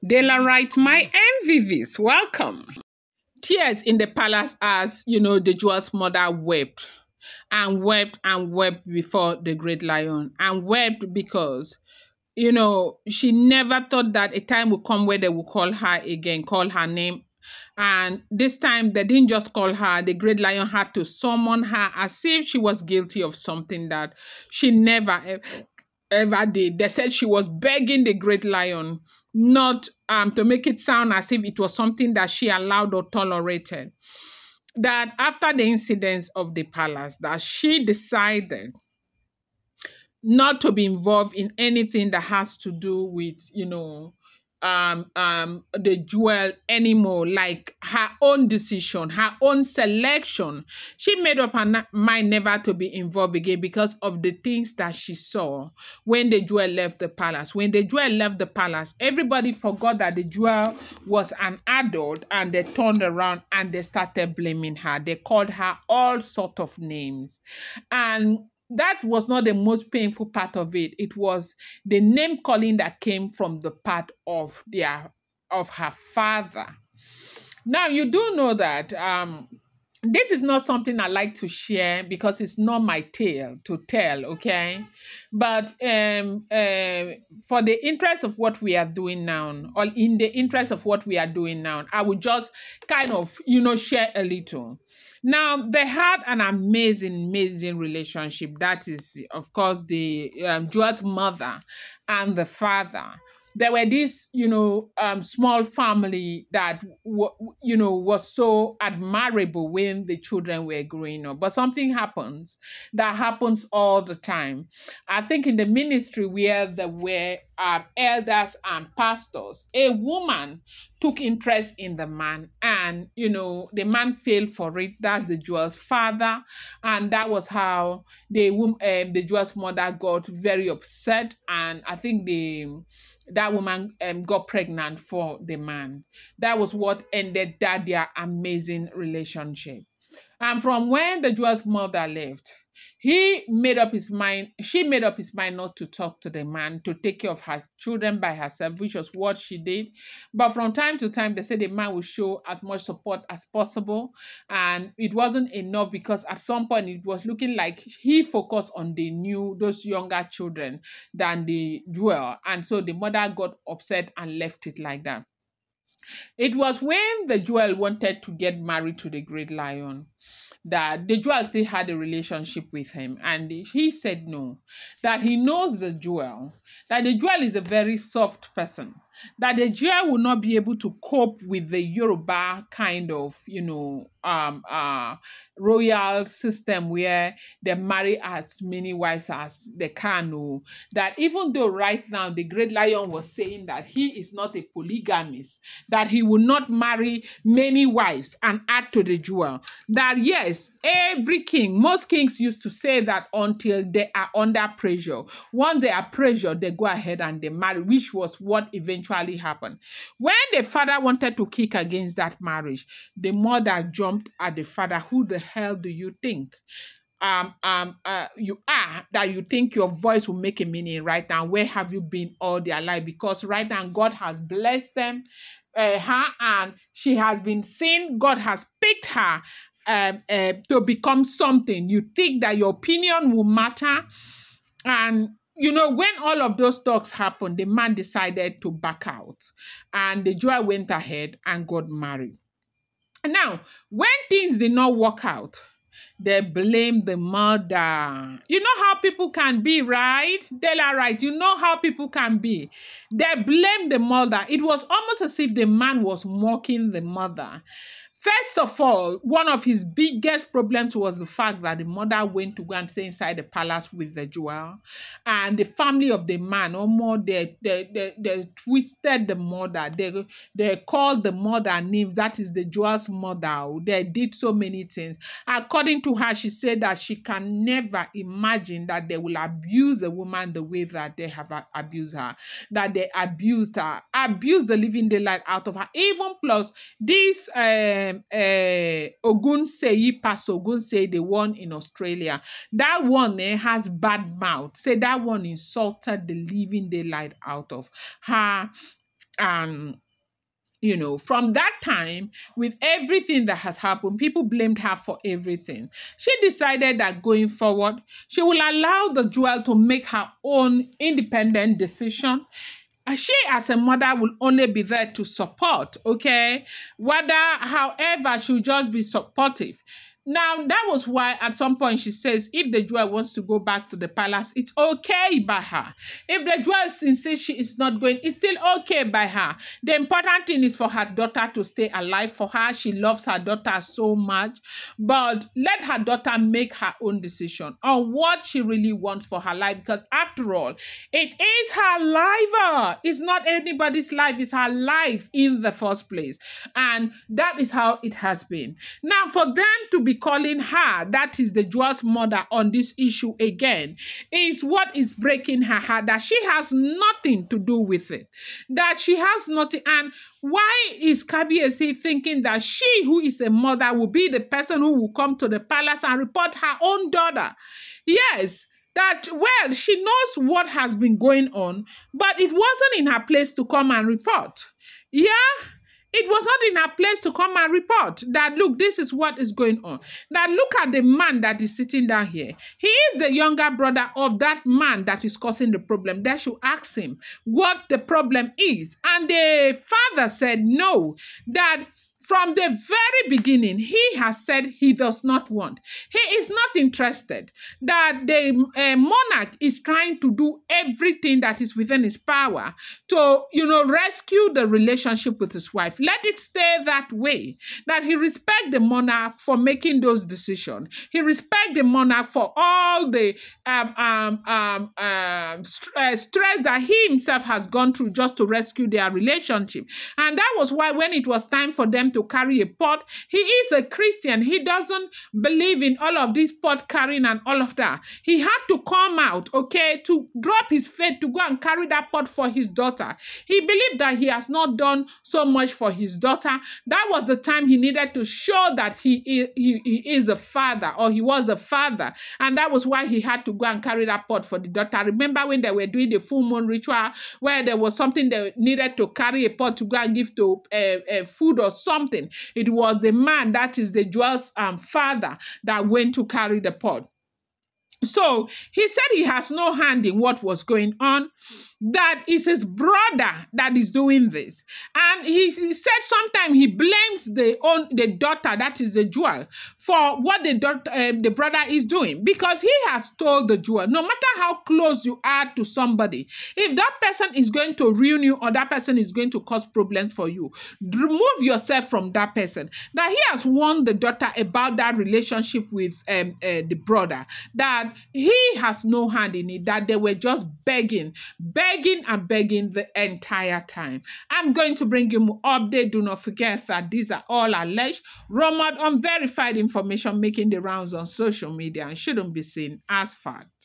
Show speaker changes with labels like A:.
A: Dela writes, my MVVs, welcome. Tears in the palace as, the jewel's mother wept and wept and wept before the great lion and wept because, she never thought that a time would come where they would call her again, call her name. And this time they didn't just call her, the great lion had to summon her as if she was guilty of something that she never ever did. They said she was begging the great lion not to make it sound as if it was something that she allowed or tolerated. That after the incidents of the palace, that she decided not to be involved in anything that has to do with, the jewel anymore, like her own decision, her own selection. She made up her mind never to be involved again because of the things that she saw when the jewel left the palace. When the jewel left the palace, everybody forgot that the jewel was an adult, and they turned around and they started blaming her. They called her all sorts of names. And that was not the most painful part of it. It was the name calling that came from the part of her father. Now, you do know that this is not something I like to share because it's not my tale to tell, okay? But for the interest of what we are doing now, or in the interest of what we are doing now, I would just kind of, share a little. Now, they had an amazing relationship. That is, of course, the Jewel's mother and the father. There were this, small family that, was so admirable when the children were growing up. But something happens that happens all the time. I think in the ministry where there were elders and pastors, a woman took interest in the man, and the man failed for it. That's the Jewel's father, and that was how the Jewel's mother got very upset, and I think that woman got pregnant for the man. That was what ended their amazing relationship. And from when the Jewel's mother left, she made up his mind not to talk to the man, to take care of her children by herself, which was what she did. But from time to time, they said the man would show as much support as possible. And it wasn't enough because at some point it was looking like he focused on those younger children than the Jewel. And so the mother got upset and left it like that. It was when the Jewel wanted to get married to the great lion that the Jewel still had a relationship with him, and he said no, that he knows the Jewel, that the Jewel is a very soft person, that the Jewel will not be able to cope with the Yoruba kind of, royal system where they marry as many wives as they can. That even though right now the great lion was saying that he is not a polygamist, that he will not marry many wives and add to the Jewel, that yes, most kings used to say that until they are under pressure. Once they are pressured, they go ahead and they marry, which was what eventually happened. When the father wanted to kick against that marriage, the mother jumped at the father. Who the hell do you think you are, that you think your voice will make a meaning right now? Where have you been all their life? Because right now God has blessed them, her, and she has been seen. God has picked her to become something. You think that your opinion will matter? And when all of those talks happened, the man decided to back out, and the Jewel went ahead and got married. Now, when things did not work out, they blame the mother. You know how people can be, right? Dela, right? You know how people can be. They blame the mother. It was almost as if the man was mocking the mother. First of all, one of his biggest problems was the fact that the mother went to go and stay inside the palace with the Jewel, and the family of the man, or more, they twisted the mother. They called the mother names. That is the Jewel's mother. They did so many things. According to her, she said that she can never imagine that they will abuse a woman the way that they have abused her. That they abused her, abused the living daylight out of her. Even plus this Ogunsei, Pastor Ogunsei, the one in Australia, that one has bad mouth. Say that one insulted the living daylight out of her. And from that time, with everything that has happened, people blamed her for everything. She decided that going forward, she will allow the jewel to make her own independent decision. She, as a mother, will only be there to support, okay? However, she'll just be supportive. Now, that was why at some point she says if the jewel wants to go back to the palace, it's okay by her. If the jewel insists she is not going, it's still okay by her. The important thing is for her daughter to stay alive for her. She loves her daughter so much. But let her daughter make her own decision on what she really wants for her life. Because after all, it is her life. It's not anybody's life. It's her life in the first place. And that is how it has been. Now, for them to be calling her, that is the jewel's mother, on this issue again, is what is breaking her heart, that she has nothing to do with it, that she has nothing. And why is Kabiyesi thinking that she, who is a mother, will be the person who will come to the palace and report her own daughter? Yes, that, well, she knows what has been going on, but it wasn't in her place to come and report. Yeah? It was not in her place to come and report that, look, this is what is going on. Now, look at the man that is sitting down here. He is the younger brother of that man that is causing the problem. They should ask him what the problem is. And the father said no, that from the very beginning, he has said he does not want. He is not interested. That the monarch is trying to do everything that is within his power to, rescue the relationship with his wife. Let it stay that way. That he respects the monarch for making those decisions. He respects the monarch for all the stress that he himself has gone through just to rescue their relationship. And that was why when it was time for them to carry a pot, he is a Christian. He doesn't believe in all of this pot carrying and all of that. He had to come out, okay, to drop his faith to go and carry that pot for his daughter. He believed that he has not done so much for his daughter. That was the time he needed to show that he is a father, or he was a father. And that was why he had to go and carry that pot for the daughter. Remember when they were doing the full moon ritual, where there was something they needed to carry a pot to go and give to food or something. It was the man, that is the jewel's father, that went to carry the pot. So he said he has no hand in what was going on, that is his brother that is doing this. And he said sometimes he blames the daughter, that is the jewel, for what the brother is doing, because he has told the jewel, no matter how close you are to somebody, if that person is going to ruin you or that person is going to cause problems for you, remove yourself from that person. Now he has warned the daughter about that relationship with the brother, that he has no hand in it, that they were just begging and begging the entire time. I'm going to bring you more update. Do not forget that these are all alleged, rumored, unverified information making the rounds on social media and shouldn't be seen as fact.